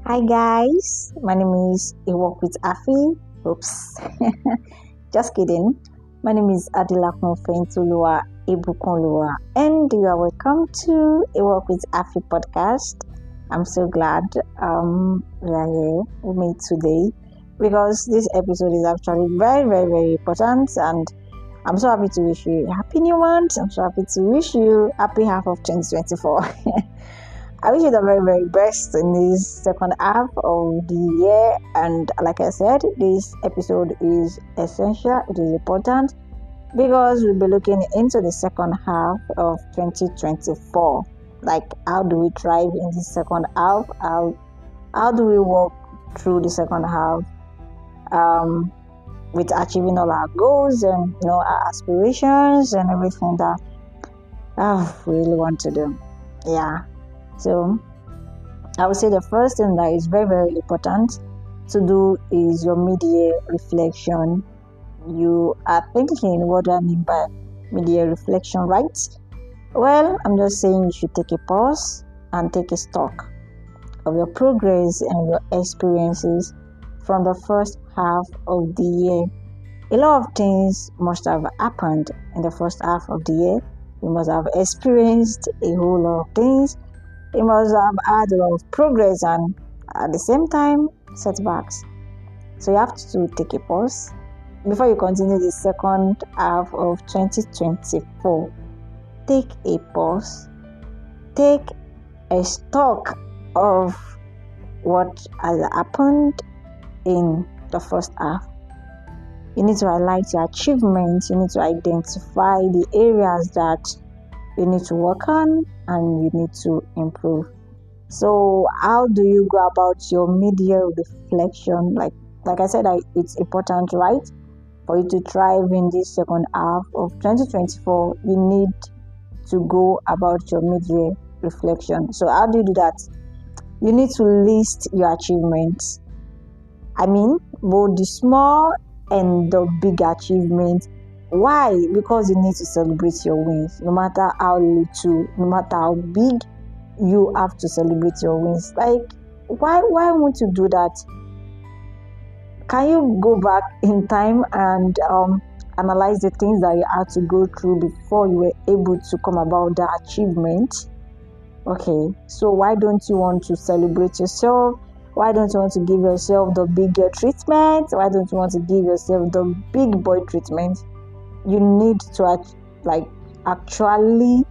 Hi guys, my name is A.F.I. Oops, just kidding. My name is Adilakun Fentulua Ibukunlua, and you are welcome to A.F.I podcast. I'm so glad we are here. We meet today because this episode is actually very, very, very important, and I'm so happy to wish you a happy new month. I'm so happy to wish you happy half of 2024. I wish you the very, very best in this second half of the year. And like I said, this episode is essential. It is important because we'll be looking into the second half of 2024. Like, how do we thrive in this second half? How do we walk through the second half with achieving all our goals and our aspirations and everything that we really want to do. Yeah. So I would say the first thing that is very, very important to do is your mid-year reflection. You are thinking, what do I mean by mid-year reflection, right? Well, I'm just saying you should take a pause and take a stock of your progress and your experiences from the first half of the year. A lot of things must have happened in the first half of the year. You must have experienced a whole lot of things. You must have had a lot of progress and at the same time setbacks. So you have to take a pause before you continue the second half of 2024. Take a pause. Take a stock of what has happened in the first half. You need to highlight your achievements. You need to identify the areas that you need to work on and you need to improve. So how do you go about your mid-year reflection? Like I said, it's important, right? For you to thrive in this second half of 2024, you need to go about your mid-year reflection. So how do you do that? You need to list your achievements. I mean, both the small and the big achievements. Why? Because you need to celebrate your wins. No matter how little, no matter how big, you have to celebrate your wins. Like, why won't you do that? Can you go back in time and analyze the things that you had to go through before you were able to come about the achievement? Okay, so why don't you want to celebrate yourself? Why don't you want to give yourself the bigger treatment? Why don't you want to give yourself the big boy treatment? You need to actually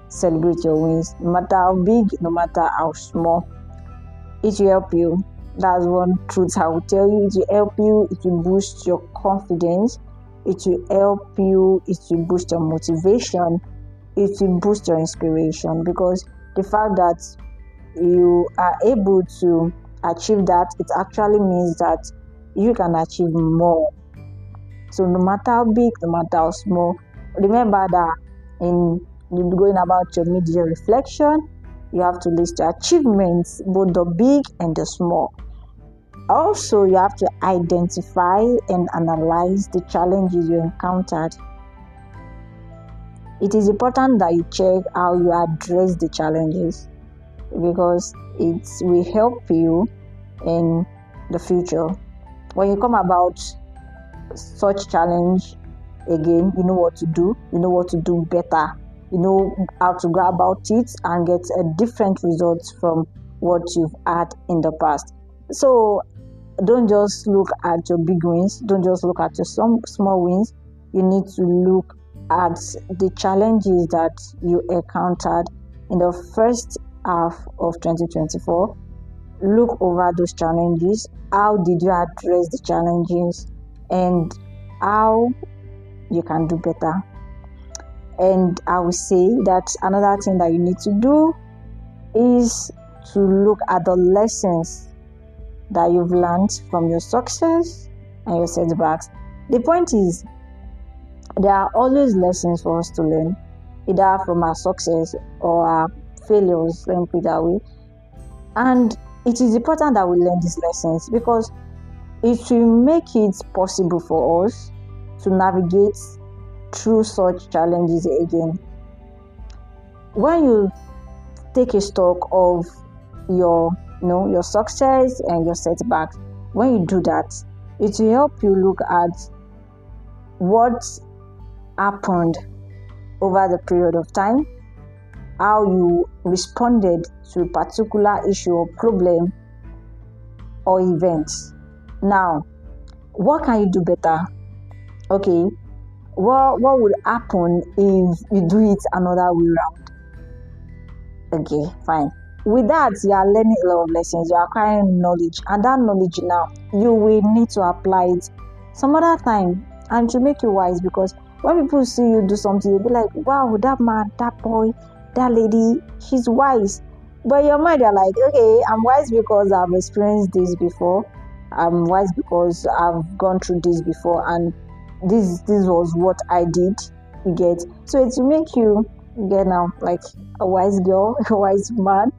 celebrate your wins, no matter how big, no matter how small. It will help you. That's one truth I will tell you. It will help you. It will boost your confidence. It will help you. It will boost your motivation. It will boost your inspiration, because the fact that you are able to achieve that, it actually means that you can achieve more. So no matter how big, no matter how small, remember that in going about your mid-year reflection, you have to list your achievements, both the big and the small. Also, you have to identify and analyze the challenges you encountered. It is important that you check how you address the challenges, because it will help you in the future. When you come about such challenge again, you know what to do. You know what to do better. You know how to go about it and get a different result from what you've had in the past. So don't just look at your big wins. Don't just look at your some small wins. You need to look at the challenges that you encountered in the first half of 2024. Look over those challenges. How did you address the challenges, and how you can do better? And I will say that another thing that you need to do is to look at the lessons that you've learned from your success and your setbacks. The point is, there are always lessons for us to learn, either from our success or our failures, let me put it that way. And it is important that we learn these lessons, because it will make it possible for us to navigate through such challenges again. When you take a stock of your your success and your setbacks. When you do that, it will help you look at what happened over the period of time, how you responded to a particular issue or problem or event. Now, what can you do better? Okay, what would happen if you do it another way around? Okay, fine. With that, you are learning a lot of lessons, you are acquiring knowledge, and that knowledge now you will need to apply it some other time and to make you wise. Because when people see you do something, you'll be like, wow, that man, that boy, that lady, she's wise. But in your mind, you're like, okay, I'm wise because I've experienced this before. I'm wise because I've gone through this before, and this was what I did. You get, so it's to make you get now like a wise girl, a wise man.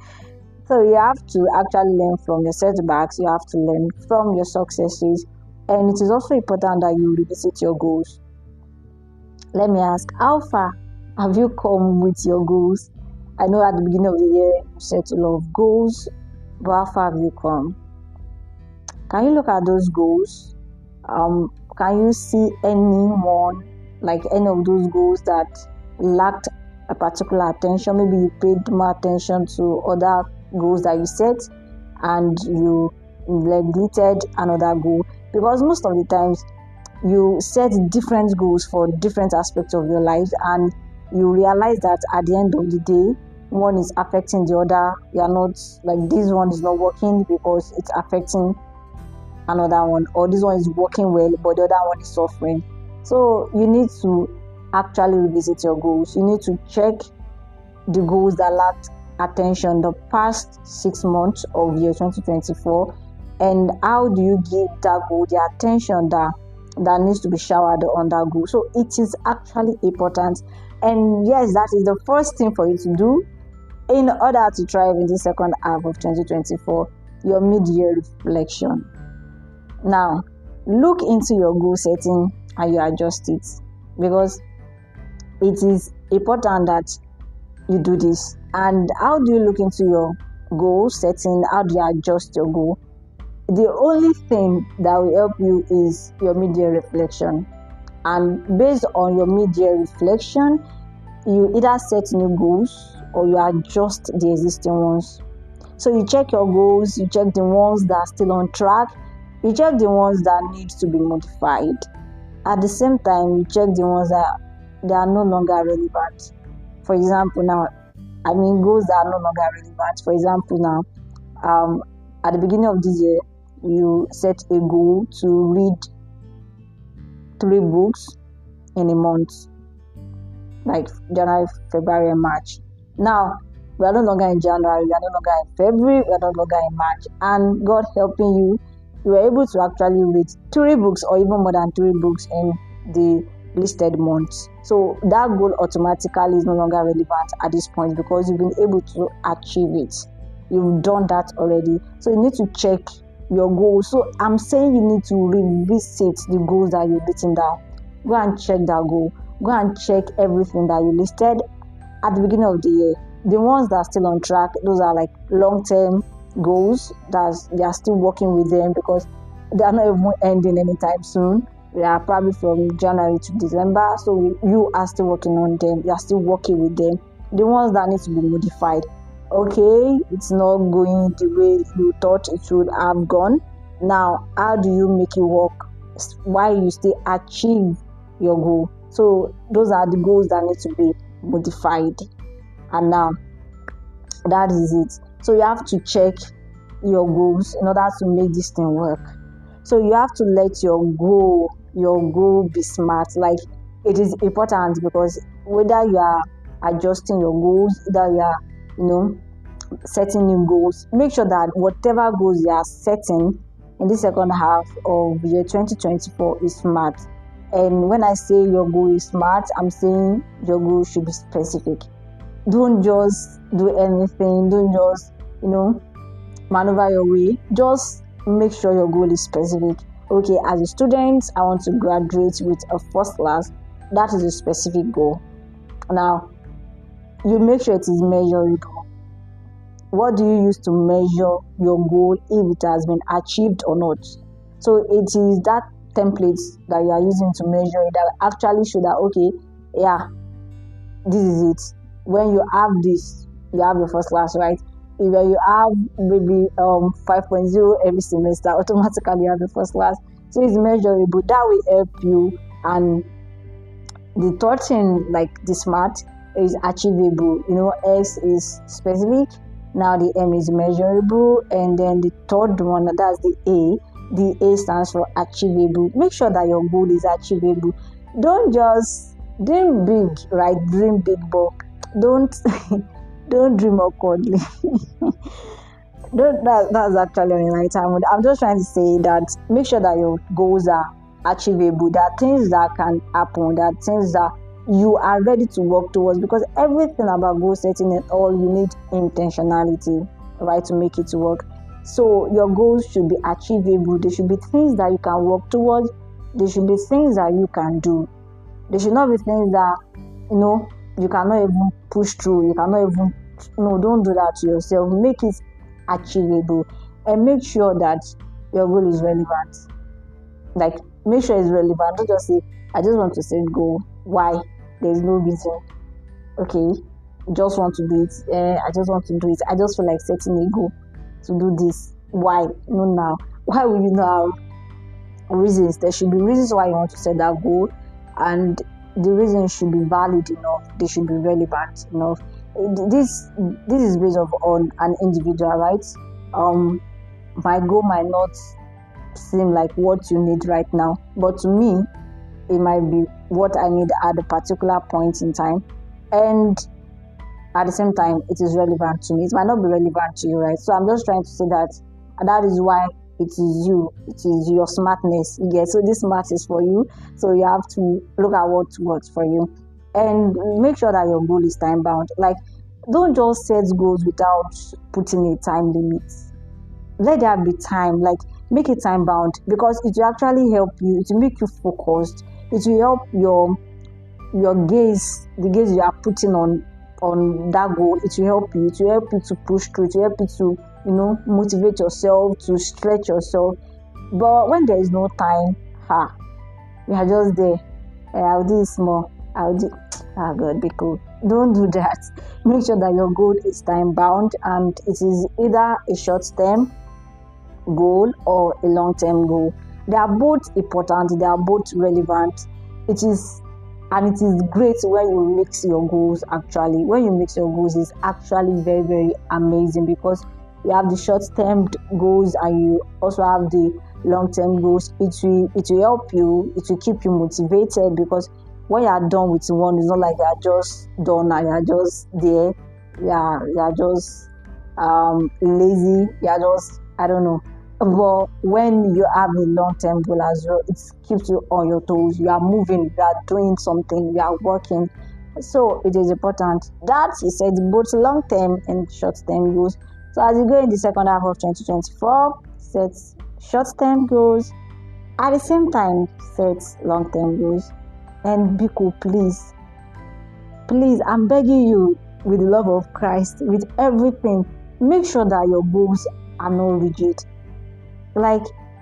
So you have to actually learn from your setbacks, you have to learn from your successes, and it is also important that you revisit your goals. Let me ask, how far have you come with your goals? I know at the beginning of the year you set a lot of goals, but how far have you come? Can you look at those goals? Can you see anyone, like any of those goals that lacked a particular attention? Maybe you paid more attention to other goals that you set and you neglected another goal. Because most of the times you set different goals for different aspects of your life, and you realize that at the end of the day, one is affecting the other. You are not like, this one is not working because it's affecting another one, or this one is working well but the other one is suffering. So you need to actually revisit your goals. You need to check the goals that lacked attention the past 6 months of year 2024, and how do you give that goal the attention that needs to be showered on that goal. So it is actually important, and yes, that is the first thing for you to do in order to thrive in the second half of 2024, your mid-year reflection. Now, look into your goal setting and you adjust it, because it is important that you do this. And how do you look into your goal setting? How do you adjust your goal? The only thing that will help you is your mid-year reflection. And based on your mid-year reflection, you either set new goals or you adjust the existing ones. So you check your goals, you check the ones that are still on track, you check the ones that need to be modified. At the same time, you check the ones that they are no longer relevant. For example, now, goals that are no longer relevant. For example, now, at the beginning of this year, you set a goal to read 3 books in a month, like January, February, and March. Now, we are no longer in January, we are no longer in February, we are no longer in March, and God helping you, you were able to actually read 3 books or even more than 3 books in the listed months. So that goal automatically is no longer relevant at this point because you've been able to achieve it. You've done that already. So you need to check your goals. So I'm saying you need to revisit the goals that you've written down. Go and check that goal. Go and check everything that you listed at the beginning of the year. The ones that are still on track, those are like long-term goals that they are still working with them, because they are not even ending anytime soon. They are probably from January to December, so you are still working on them. You are still working with them. The ones that need to be modified, okay, it's not going the way you thought it should have gone. Now, how do you make it work while you still achieve your goal? So those are the goals that need to be modified. And now, that is it. So you have to check your goals in order to make this thing work. So you have to let your goal be smart. Like, it is important, because whether you are adjusting your goals, either you are setting new goals, make sure that whatever goals you are setting in the second half of year 2024 is smart. And when I say your goal is smart, I'm saying your goal should be specific. Don't just do anything. Don't just maneuver your way. Just make sure your goal is specific. Okay, as a student, I want to graduate with a first class. That is a specific goal. Now, you make sure it is measurable. what do you use to measure your goal if it has been achieved or not? So it is that template that you are using to measure it that actually show that, okay, yeah, this is it. When you have this, you have your first class, right? If you have maybe 5.0 every semester, automatically you have the first class. So it's measurable. That will help you. And the third thing, like the SMART, is achievable. S is specific. Now the M is measurable, and then the third one, that's the A. The A stands for achievable. Make sure that your goal is achievable. Don't just dream big, right? Dream big, but don't don't dream awkwardly. That's actually on the right time. I'm just trying to say that make sure that your goals are achievable. There are things that can happen. There are things that you are ready to work towards, because everything about goal setting and all, you need intentionality, right, to make it work. So your goals should be achievable. There should be things that you can work towards. There should be things that you can do. There should not be things that you cannot even push through. You cannot even don't do that to yourself. Make it achievable, and make sure that your goal is relevant. Like, make sure it's relevant. Don't just say, I just want to set goal. Why? There's no reason. Okay, just want to do it. I just want to do it. I just feel like setting a goal to do this. Why? No, now. Why will you know reasons? There should be reasons why you want to set that goal, and the reasons should be valid enough. They should be relevant enough. This is based on an individual, right? My goal might not seem like what you need right now, but to me, it might be what I need at a particular point in time, and at the same time, it is relevant to me. It might not be relevant to you, right? So I'm just trying to say that, and that is why it is you. It is your smartness. Yeah. So this smart is for you. So you have to look at what works for you, and make sure that your goal is time bound. Like, don't just set goals without putting a time limit. Let there be time. Like, make it time bound, because it will actually help you. It will make you focused. It will help your gaze, the gaze you are putting on that goal. It will help you. It will help you to push through. It will help you to motivate yourself, to stretch yourself. But when there is no time, you are just there. I'll do this more. I'll do. Ah, God, be cool. Don't do that. Make sure that your goal is time bound, and it is either a short term goal or a long term goal. They are both important. They are both relevant. It is great when you mix your goals. Actually, when you mix your goals, it's actually very, very amazing, because you have the short-term goals and you also have the long-term goals. It will help you. It will keep you motivated, because when you are done with one, it's not like you are just done and you are just there. You are just lazy. You are just, I don't know. But when you have the long-term goal as well, it keeps you on your toes. You are moving. You are doing something. You are working. So it is important that you set both long-term and short-term goals. So as you go in the second half of 2024, set short-term goals. At the same time, set long-term goals. And Biko, please, I'm begging you, with the love of Christ, with everything, make sure that your goals are not rigid. Like,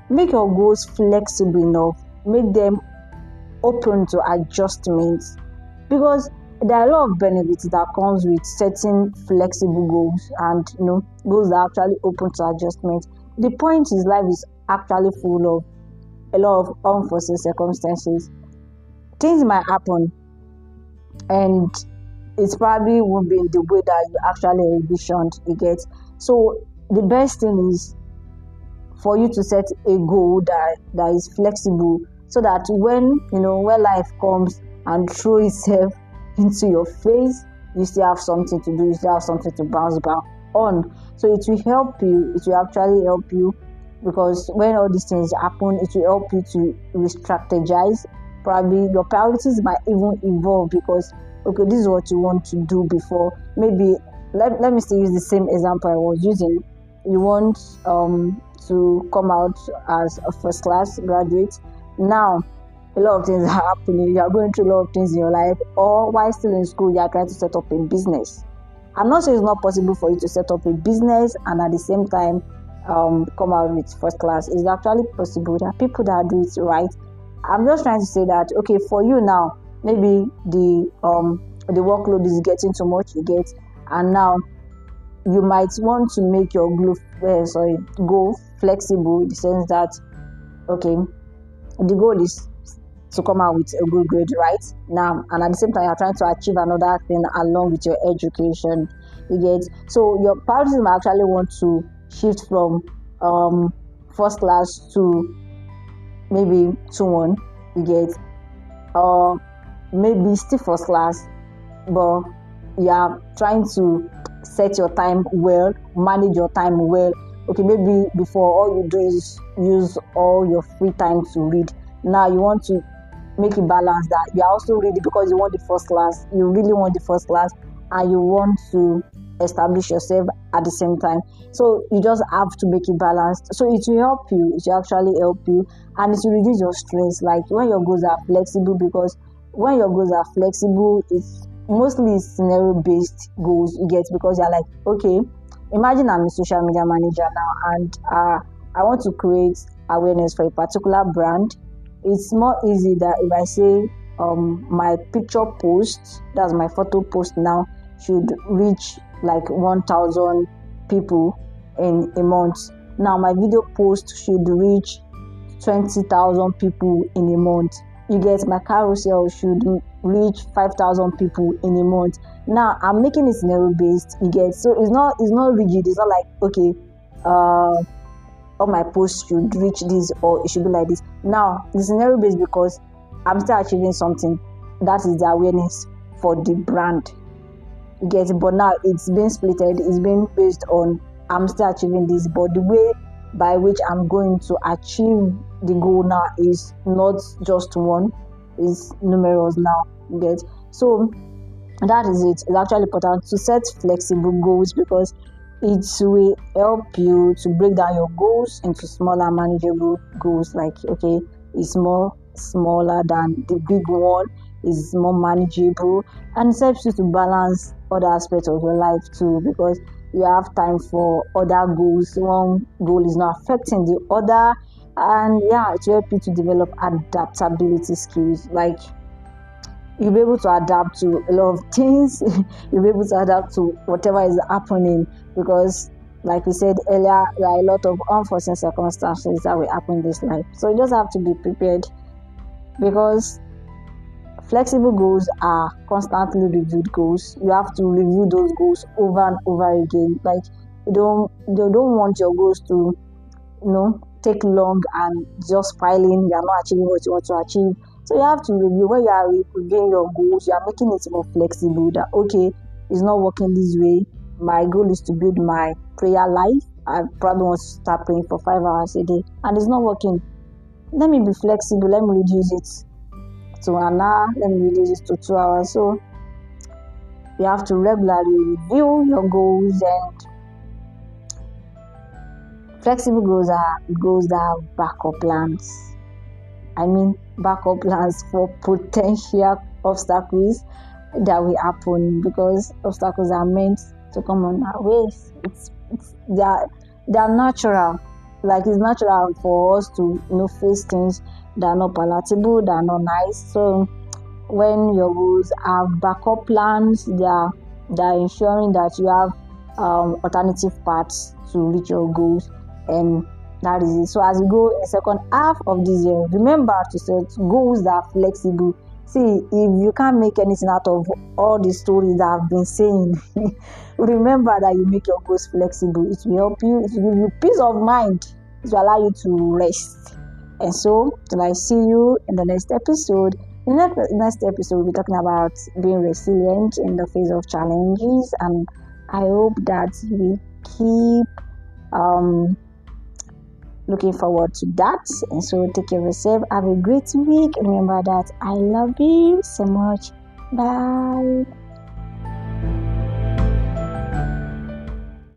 make your goals flexible enough. Make them open to adjustments, because there are a lot of benefits that comes with setting flexible goals and goals that are actually open to adjustment. The point is, life is actually full of a lot of unforeseen circumstances. Things might happen, and it probably won't be in the way that you actually envisioned. You get? So the best thing is for you to set a goal that is flexible, so that when life comes and throw itself into your face, you still have something to do. You still have something to bounce back on. So it will help you. It will actually help you, because when all these things happen, it will help you to re-strategize. Probably your priorities might even evolve, because okay, this is what you want to do before. Maybe let me still use the same example I was using. You want to come out as a first class graduate. Now, a lot of things are happening. You are going through a lot of things in your life, or while still in school, you are trying to set up a business. I'm not saying it's not possible for you to set up a business and at the same time come out with first class. It's actually possible. There are people that do it right. I'm just trying to say that, okay, for you now, maybe the workload is getting too much, you get, and now you might want to make your goal flexible in the sense that, okay, the goal is to come out with a good grade right now, and at the same time you're trying to achieve another thing along with your education, you get. So your priorities might actually want to shift from first class to maybe 2-1, you get, or maybe still first class, but you are trying to set your time well, manage your time well. Okay, maybe before all you do is use all your free time to read. Now you want to make it balance that you are also reading because you want the first class, you really want the first class, and you want to establish yourself at the same time. So you just have to make it balanced. So it will help you, it will actually help you, and it will reduce your stress. Like when your goals are flexible, because when your goals are flexible, it's mostly scenario based goals, you get, because you're like, okay, imagine I'm a social media manager now, and I want to create awareness for a particular brand. It's more easy that if I say my picture post, that's my photo post now, should reach like 1,000 people in a month. Now my video post should reach 20,000 people in a month. You get, my carousel should reach 5,000 people in a month. Now I'm making it scenario based, you get. So it's not rigid. It's not like, okay, all my posts should reach this or it should be like this. Now the scenario based because I'm still achieving something. That is the awareness for the brand, you get. But now it's being splitted, it's being based on I'm still achieving this, but the way by which I'm going to achieve the goal now is not just one, is numerous now, you get. So that is it. It's actually important to set flexible goals because it will help you to break down your goals into smaller manageable goals. Like, okay, it's more smaller than the big one, is more manageable, and it helps you to balance other aspects of your life too, because you have time for other goals. One goal is not affecting the other, and yeah, it will help you to develop adaptability skills. Like, you'll be able to adapt to a lot of things. You'll be able to adapt to whatever is happening, because like we said earlier, there are a lot of unforeseen circumstances that will happen in this life. So you just have to be prepared, because flexible goals are constantly reviewed goals. You have to review those goals over and over again. Like, you don't want your goals to take long and just piling. You are not achieving what you want to achieve. So you have to review. When you are reviewing your goals, you are making it more flexible, that okay, it's not working this way. My goal is to build my prayer life. I probably want to start praying for 5 hours a day, and it's not working. Let me be flexible. Let me reduce it to an hour. Let me reduce it to 2 hours. So you have to regularly review your goals, and flexible goals are goals that have backup plans. I mean, backup plans for potential obstacles that will happen, because obstacles are meant to come on our ways. They're natural. Like, it's natural for us to face things that are not palatable, that are not nice. So when your goals have backup plans, they're ensuring that you have alternative paths to reach your goals, and that is it. So as we go in the second half of this year, remember to set goals that are flexible. See, if you can't make anything out of all the stories that I've been saying, remember that you make your goals flexible. It will help you, it will give you peace of mind, it will allow you to rest. And so, till I see you in the next episode, in the next episode, we'll be talking about being resilient in the face of challenges, and I hope that we keep looking forward to that. And so take care of yourself, have a great week. Remember that I love you so much. Bye.